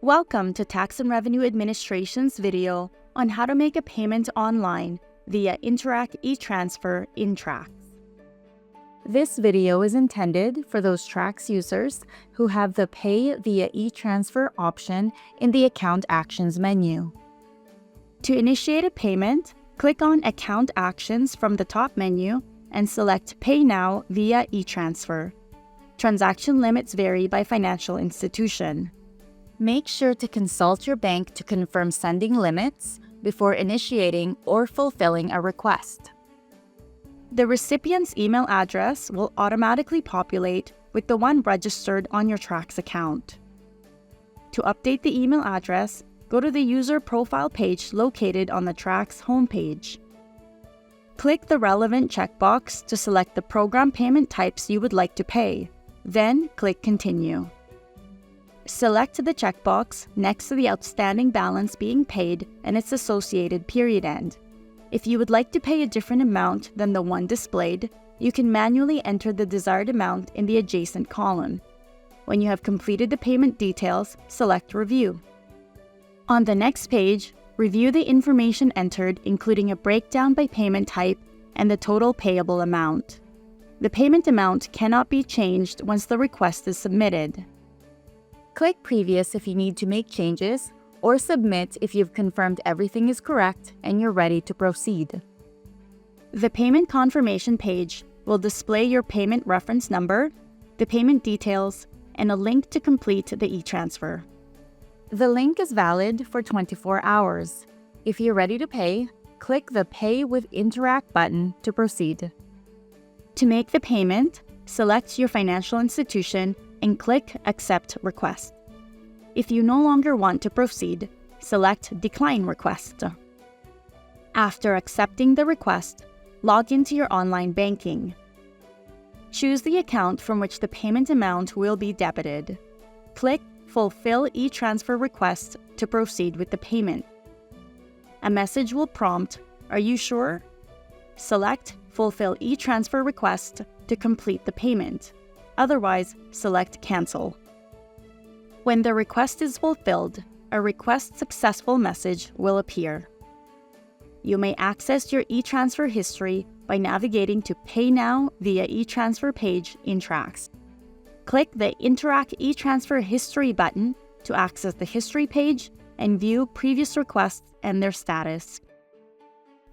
Welcome to Tax and Revenue Administration's video on how to make a payment online via Interac e-transfer in TRACS. This video is intended for those TRACS users who have the Pay via e-transfer option in the Account Actions menu. To initiate a payment, click on Account Actions from the top menu and select Pay Now via e-transfer. Transaction limits vary by financial institution. Make sure to consult your bank to confirm sending limits before initiating or fulfilling a request. The recipient's email address will automatically populate with the one registered on your TRACS account. To update the email address, go to the user profile page located on the TRACS homepage. Click the relevant checkbox to select the program payment types you would like to pay, then click Continue. Select the checkbox next to the outstanding balance being paid and its associated period end. If you would like to pay a different amount than the one displayed, you can manually enter the desired amount in the adjacent column. When you have completed the payment details, select Review. On the next page, review the information entered, including a breakdown by payment type and the total payable amount. The payment amount cannot be changed once the request is submitted. Click Previous if you need to make changes, or Submit if you've confirmed everything is correct and you're ready to proceed. The payment confirmation page will display your payment reference number, the payment details, and a link to complete the e-transfer. The link is valid for 24 hours. If you're ready to pay, click the Pay with Interac button to proceed. To make the payment, select your financial institution and click Accept Request. If you no longer want to proceed, select Decline Request. After accepting the request, log into your online banking. Choose the account from which the payment amount will be debited. Click Fulfill e-transfer request to proceed with the payment. A message will prompt, "Are you sure?" Select Fulfill e-transfer request to complete the payment. Otherwise, select Cancel. When the request is fulfilled, a Request Successful message will appear. You may access your e-transfer history by navigating to Pay Now via e-transfer page in TRACS. Click the Interac e-transfer history button to access the history page and view previous requests and their status.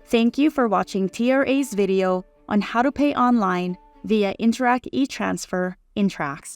Thank you for watching TRA's video on how to pay online via Interac e-transfer in TRACS.